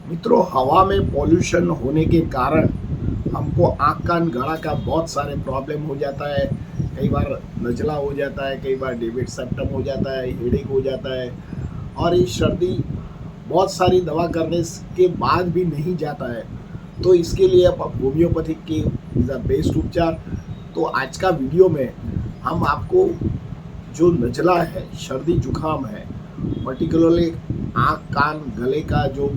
मित्रों, हवा में पॉल्यूशन होने के कारण हमको आँख कान गला का बहुत सारे प्रॉब्लम हो जाता है। कई बार नज़ला हो जाता है, कई बार डेविड सेप्टम हो जाता है, हेडेक हो जाता है और ये सर्दी बहुत सारी दवा करने के बाद भी नहीं जाता है। तो इसके लिए अब होम्योपैथिक की इज़ द बेस्ट उपचार। तो आज का वीडियो में हम आपको जो नज़ला है, सर्दी जुकाम है, पर्टिकुलरली आँख कान गले का जो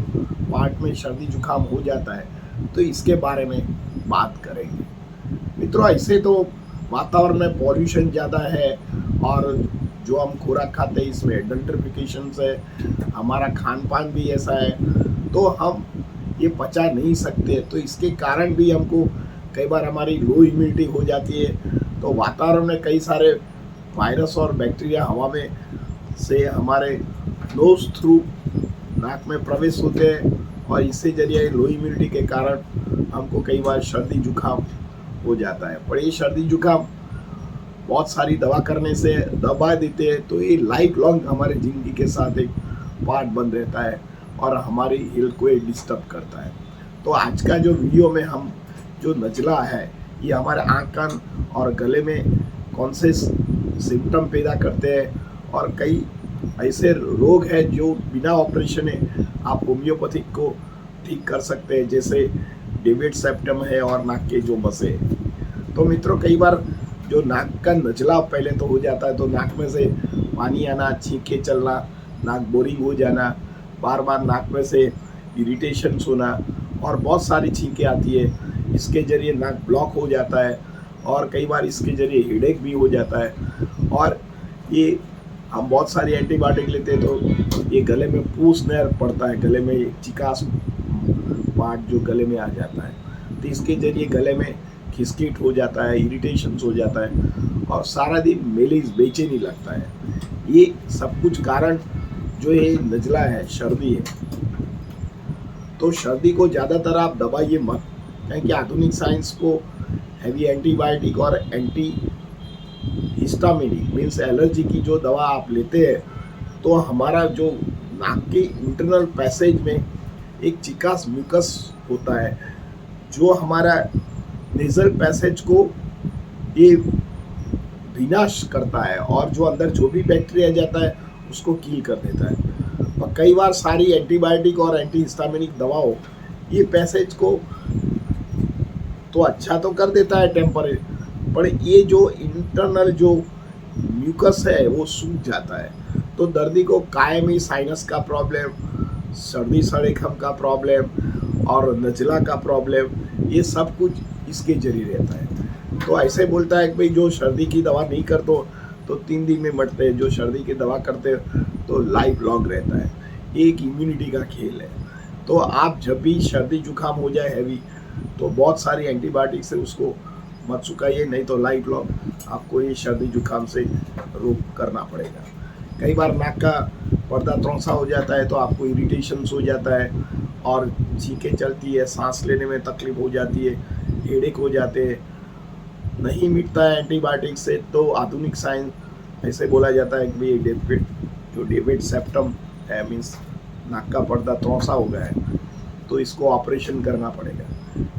पार्ट में सर्दी जुकाम हो जाता है, तो इसके बारे में बात करेंगे। मित्रों, ऐसे तो वातावरण में पॉल्यूशन ज़्यादा है और जो हम खुराक खाते हैं इसमें एडल्ट्रिफिकेशन है, हमारा खान पान भी ऐसा है, तो हम ये पचा नहीं सकते। तो इसके कारण भी हमको कई बार हमारी लो इम्यूनिटी हो जाती है। तो वातावरण में कई सारे वायरस और बैक्टीरिया हवा में से हमारे नोज थ्रू नाक में प्रवेश होते हैं और इससे जरिए लो इम्यूनिटी के कारण हमको कई बार सर्दी जुकाम हो जाता है। पर ये सर्दी जुकाम बहुत सारी दवा करने से दबा देते हैं, तो ये लाइफ लॉन्ग हमारे ज़िंदगी के साथ एक पार्ट बन रहता है और हमारी हेल्थ को ये डिस्टर्ब करता है। तो आज का जो वीडियो में हम जो नज़ला है, ये हमारे आँख कान और गले में कौन से सिम्टम पैदा करते हैं और कई ऐसे रोग हैं जो बिना ऑपरेशन आप होम्योपैथिक को ठीक कर सकते हैं, जैसे डेविड सेप्टम है और नाक के जो मसे। तो मित्रों, कई बार जो नाक का नज़ला पहले तो हो जाता है, तो नाक में से पानी आना, छींके चलना, नाक बोरिंग हो जाना, बार बार नाक में से इरिटेशन होना और बहुत सारी छींकें आती है। इसके ज़रिए नाक ब्लॉक हो जाता है और कई बार इसके ज़रिए हेडेक भी हो जाता है। और ये हम बहुत सारी एंटीबायोटिक लेते हैं तो ये गले में पूस नहर पड़ता है, गले में एक चिकास पार्ट जो गले में आ जाता है, तो इसके ज़रिए गले में खिसकिट हो जाता है, इरिटेशन हो जाता है और सारा दिन मेलिस बेचैनी लगता है। ये सब कुछ कारण जो ये नज़ला है, सर्दी है। तो सर्दी को ज़्यादातर आप दबाइए मत, क्योंकि आधुनिक साइंस को हैवी एंटीबायोटिक और एंटी हिस्टामिनिक मीन्स एलर्जी की जो दवा आप लेते हैं, तो हमारा जो नाक के इंटरनल पैसेज में एक चिकास म्यूकस होता है जो हमारा नेजल पैसेज को ये विनाश करता है और जो अंदर जो भी बैक्टीरिया जाता है उसको किल कर देता है। और कई बार सारी एंटीबायोटिक और एंटी हिस्टामिनिक दवाओं ये पैसेज को तो अच्छा तो कर देता है टेम्परेरी, पर ये जो इंटरनल जो म्यूकस है वो सूख जाता है। तो दर्दी को कायमी साइनस का प्रॉब्लम, सर्दी सड़ेखम का प्रॉब्लम और नज़ला का प्रॉब्लम, ये सब कुछ इसके जरिए रहता है। तो ऐसे बोलता है कि भाई जो सर्दी की दवा नहीं करते तो 3 दिन में मरते हैं, जो सर्दी की दवा करते तो लाइफ लॉन्ग रहता है। ये एक इम्यूनिटी का खेल है। तो आप जब भी सर्दी जुकाम हो जाए हैवी, तो बहुत सारी एंटीबायोटिक से उसको मत सुखाइए, नहीं तो लाइफ लॉन्ग आपको ये सर्दी जुकाम से रोक करना पड़ेगा। कई बार नाक का पर्दा त्रौसा हो जाता है तो आपको इरिटेशन हो जाता है और छींकें चलती है, सांस लेने में तकलीफ हो जाती है, हेडेक हो जाते हैं, नहीं मिटता है एंटीबायोटिक से। तो आधुनिक साइंस ऐसे बोला जाता है कि डेविड सेप्टम है, मीन्स नाक का पर्दा त्रौसा हो गया है, तो इसको ऑपरेशन करना पड़ेगा।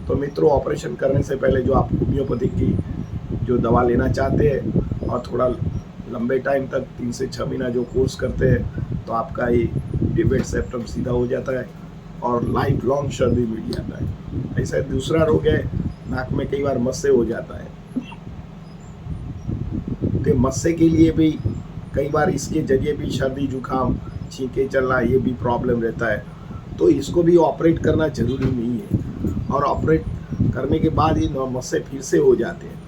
तो मित्रों, ऑपरेशन करने से पहले जो आप होम्योपैथिक की जो दवा लेना चाहते हैं और थोड़ा लंबे टाइम तक 3 से 6 महीना जो कोर्स करते हैं, तो आपका ये डेविड सेप्टम सीधा हो जाता है और लाइफ लॉन्ग सर्दी मिट जाता है। ऐसा दूसरा रोग है, नाक में कई बार मस्से हो जाता है, तो मस्से के लिए भी कई बार इसके जरिए भी सर्दी जुकाम, छींके चलना, ये भी प्रॉब्लम रहता है। तो इसको भी ऑपरेट करना ज़रूरी नहीं है और ऑपरेट करने के बाद ये मस्से फिर से हो जाते हैं।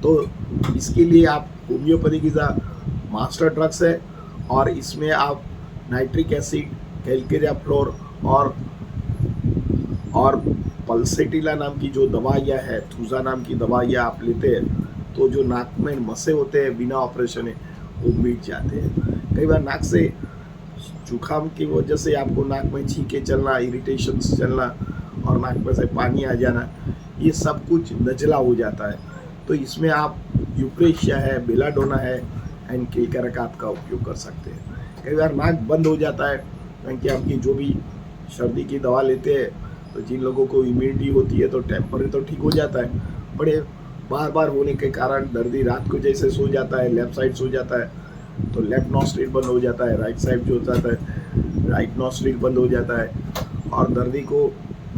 तो इसके लिए आप homeopathic is a master drugs है और इसमें आप नाइट्रिक एसिड, कैलकेरिया फ्लोर और पल्सेटिला नाम की जो दवाइयाँ है, थूजा नाम की दवाइयाँ आप लेते हैं, तो जो नाक में मस्से होते हैं बिना ऑपरेशन है वो मिट जाते हैं। कई बार नाक से जुकाम की वजह से आपको नाक में छींके चलना, इरिटेशन चलना और नाक में से पानी आ जाना, ये सब कुछ नज़ला हो जाता है। तो इसमें आप यूप्रेशिया है, बेलाडोना है एंड केलकरकात का उपयोग कर सकते हैं। कई बार नाक बंद हो जाता है क्योंकि आपकी जो भी सर्दी की दवा लेते हैं तो जिन लोगों को इम्यूनिटी होती है तो टेम्परेरी तो ठीक हो जाता है, बड़े बार बार होने के कारण दर्दी रात को जैसे सो जाता है, लेफ्ट साइड सो जाता है तो लेफ्ट नॉस्ट्रिल बंद हो जाता है, राइट साइड जो जाता है राइट नॉस्ट्रिल बंद हो जाता है, और दर्दी को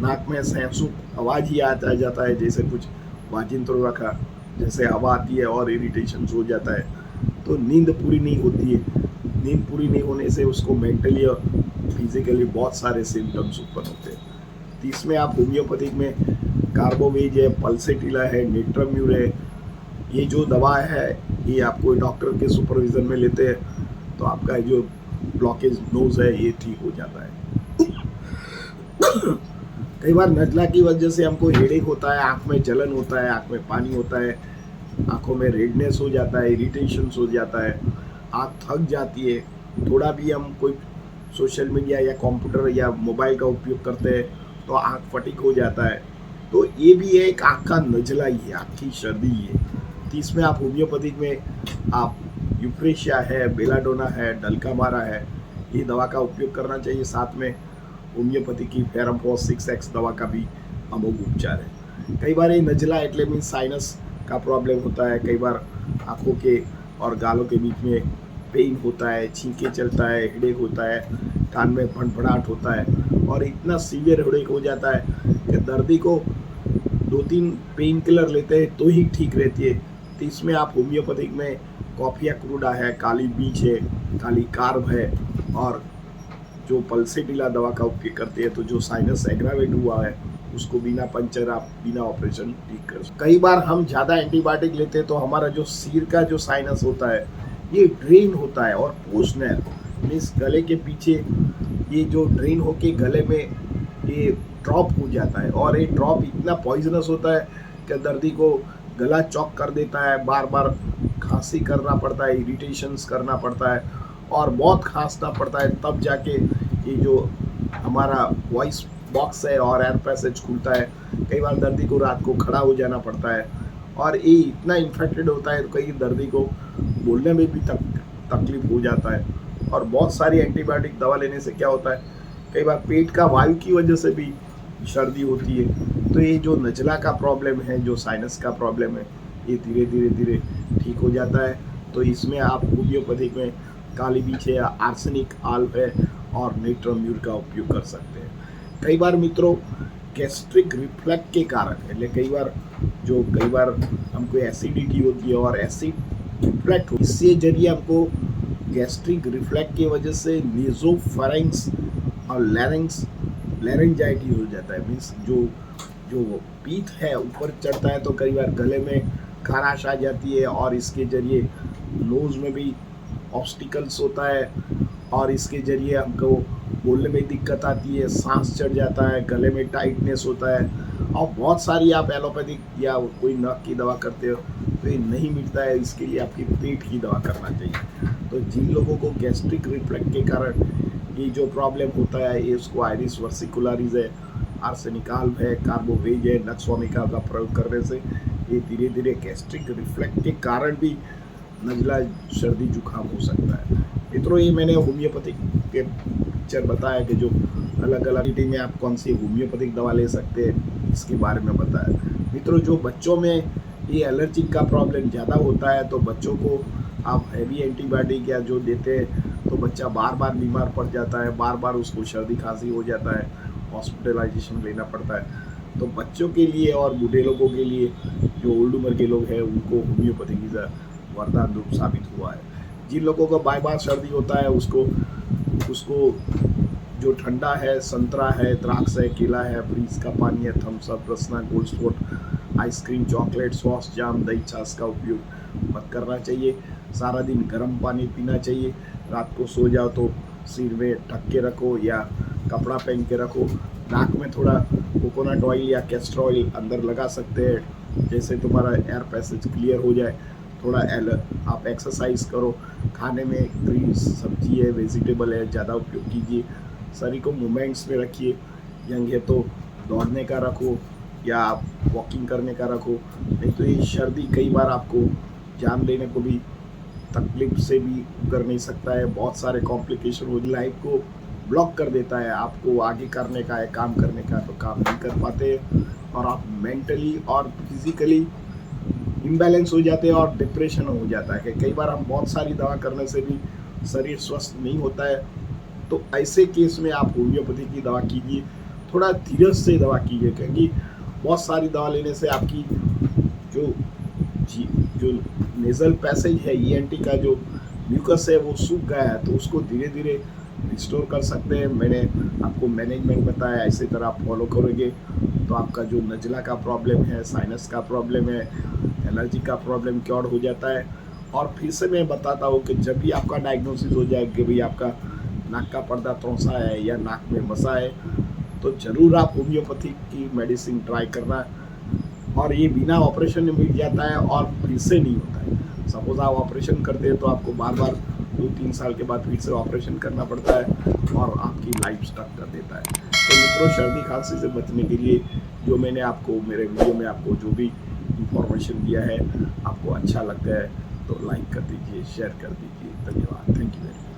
नाक में सहसूत आवाज़ ही आ जाता है जैसे कुछ वाजिंत्र रखा, जैसे हवा आती है और इरिटेशन हो जाता है। तो नींद पूरी नहीं होती है, नींद पूरी नहीं होने से उसको मेंटली और फिजिकली बहुत सारे सिम्टम्स उत्पन्न होते हैं। तो इसमें आप होम्योपैथिक में कार्बोवेज है, पल्सेटिला है, नेट्राम्यूर है, ये जो दवा है ये आपको डॉक्टर के सुपरविजन में लेते हैं तो आपका जो ब्लॉकेज नोज है ये ठीक हो जाता है। कई बार नजला की वजह से हमको हेडेक होता है, आँख में जलन होता है, आँख में पानी होता है, आँखों में रेडनेस हो जाता है, इरिटेशन हो जाता है, आँख थक जाती है, थोड़ा भी हम कोई सोशल मीडिया या कंप्यूटर या मोबाइल का उपयोग करते हैं तो आँख फटीक हो जाता है। तो ये भी एक आँख का नजला ही है, आँख की सर्दी है। तो इसमें आप होम्योपैथिक में आप यूफ्रेशिया है, बेलाडोना है, डल्कामारा है, ये दवा का उपयोग करना चाहिए। साथ में होम्योपैथी की फेरमफॉस 6x दवा का भी अमोघ उपचार है। कई बार ये नजला એટલે मीन साइनस का प्रॉब्लम होता है, कई बार आँखों के और गालों के बीच में पेन होता है, छींके चलता है, हेडेक होता है, कान में फड़फड़ाहट होता है और इतना सीवियर हेडेक हो जाता है कि दर्दी को 2-3 पेन किलर लेते हैं तो ही ठीक रहती है। तो इसमें आप होम्योपैथिक में कॉफिया क्रूडा है, काली बीच है, काली कार्ब है और जो पल्सेटिला दवा का उपयोग करते हैं तो जो साइनस एग्रावेट हुआ है उसको बिना पंचर आप बिना ऑपरेशन ठीक कर सकते। कई बार हम ज़्यादा एंटीबायोटिक लेते हैं तो हमारा जो सिर का जो साइनस होता है ये ड्रेन होता है और पोस्ट नर मीन्स गले के पीछे ये जो ड्रेन होके गले में ये ड्रॉप हो जाता है और ये ड्रॉप इतना पॉइजनस होता है कि दर्दी को गला चौक कर देता है, बार बार खांसी करना पड़ता है, इरिटेशंस करना पड़ता है और बहुत खांसना पड़ता है, तब जाके ये जो हमारा वॉइस बॉक्स है और एयर पैसेज खुलता है। कई बार दर्दी को रात को खड़ा हो जाना पड़ता है और ये इतना इन्फेक्टेड होता है तो कई दर्दी को बोलने में भी तकलीफ हो जाता है। और बहुत सारी एंटीबायोटिक दवा लेने से क्या होता है, कई बार पेट का वायु की वजह से भी सर्दी होती है। तो ये जो नजला का प्रॉब्लम है, जो साइनस का प्रॉब्लम है, ये धीरे धीरे धीरे ठीक हो जाता है। तो इसमें आप होम्योपैथिक में काली बीच है, आर्सेनिक आल्व है और नेट्राम्यूर का उपयोग कर सकते हैं। कई बार मित्रों गैस्ट्रिक रिफ्लक्स के कारण એટલે कई बार हमको एसिडिटी होती है और एसिड रिफ्लक्स इससे जरिए हमको गैस्ट्रिक रिफ्लक्स की वजह से नेजोफेरेंक्स और लैरिंजाइटी हो जाता है। मीन्स जो जो पीठ है ऊपर चढ़ता है तो कई बार गले में खराश आ जाती है और इसके जरिए नोज में भी ऑब्स्टिकल्स होता है और इसके जरिए हमको बोलने में दिक्कत आती है, सांस चढ़ जाता है, गले में टाइटनेस होता है और बहुत सारी आप एलोपैथिक या कोई नक की दवा करते हो तो ये नहीं मिलता है। इसके लिए आपकी पेट की दवा करना चाहिए। तो जिन लोगों को गैस्ट्रिक रिफ्लक्स के कारण ये जो प्रॉब्लम होता है ये उसको आयरिस वर्सिकुलरिस है, आर्सेनिक आल्व है, कार्बोवेज है, नक्सवामिका का प्रयोग करने से ये धीरे धीरे गैस्ट्रिक रिफ्लक्स के कारण भी नजला सर्दी जुकाम हो सकता है। मित्रों ये मैंने होम्योपैथिक के पिक्चर बताया कि जो अलग अलग सिटी में आप कौन सी होम्योपैथिक दवा ले सकते हैं इसके बारे में बताया। मित्रों जो बच्चों में ये एलर्जी का प्रॉब्लम ज़्यादा होता है तो बच्चों को आप हैवी एंटीबायोटिक या जो देते हैं तो बच्चा बार बार बीमार पड़ जाता है, बार बार उसको सर्दी खांसी हो जाता है, हॉस्पिटलाइजेशन लेना पड़ता है। तो बच्चों के लिए और बूढ़े लोगों के लिए जो ओल्ड उम्र के लोग हैं उनको होम्योपैथिक वरदान रूप साबित हुआ है। जिन लोगों को बार बार सर्दी होता है उसको उसको जो ठंडा है, संतरा है, द्राक्ष है, केला है, फ्रीज का पानी है, Thums Up, Rasna, Gold Spot, ice cream, chocolate, sauce, jam, दही, छाछ का उपयोग मत करना चाहिए। सारा दिन गर्म पानी पीना चाहिए। रात को सो जाओ तो सिर में ढक के रखो या कपड़ा पहन के रखो। नाक में थोड़ा कोकोनट ऑयल या कैस्टर ऑयल अंदर लगा सकते हैं जैसे तुम्हारा एयर पैसेज क्लियर हो जाए। थोड़ा आप एक्सरसाइज करो, खाने में ग्रीन सब्जी है, वेजिटेबल है, ज़्यादा उपयोग कीजिए। शरीर को मूवमेंट्स में रखिए। यंग है तो दौड़ने का रखो या आप वॉकिंग करने का रखो, नहीं तो ये सर्दी कई बार आपको जान लेने को भी तकलीफ से भी उतर नहीं सकता है। बहुत सारे कॉम्प्लिकेशन हो लाइफ को ब्लॉक कर देता है, आपको आगे करने का है, काम करने का, तो काम नहीं कर पाते और आप मेंटली और फिजिकली इम्बैलेंस हो जाते हैं और डिप्रेशन हो जाता है कि कई बार हम बहुत सारी दवा करने से भी शरीर स्वस्थ नहीं होता है। तो ऐसे केस में आप होम्योपैथी की दवा कीजिए, थोड़ा धीरज से दवा कीजिए, क्योंकि बहुत सारी दवा लेने से आपकी जो जी जो नेज़ल पैसेज है, ईएनटी का जो म्यूकस है वो सूख गया है, तो उसको धीरे धीरे रिस्टोर कर सकते हैं। मैंने आपको मैनेजमेंट बताया, इसी तरह आप फॉलो करोगे तो आपका जो नज़ला का प्रॉब्लम है, साइनस का प्रॉब्लम है, एलर्जी का प्रॉब्लम क्योर हो जाता है। और फिर से मैं बताता हूँ कि जब भी आपका डायग्नोसिस हो जाए कि भाई आपका नाक का पर्दा त्रोंसा है या नाक में मसा है, तो ज़रूर आप होम्योपैथी की मेडिसिन ट्राई करना। और ये बिना ऑपरेशन में मिट जाता है और फिर से नहीं होता है। सपोज आप ऑपरेशन करते हैं तो आपको बार बार 2-3 साल के बाद फिर से ऑपरेशन करना पड़ता है और आपकी लाइफ स्टक कर देता है। तो मित्रों, सर्दी खांसी से बचने के लिए जो मैंने आपको मेरे वीडियो में आपको जो भी इंफॉर्मेशन दिया है, आपको अच्छा लगता है तो लाइक कर दीजिए, शेयर कर दीजिए। धन्यवाद। Thank you very much.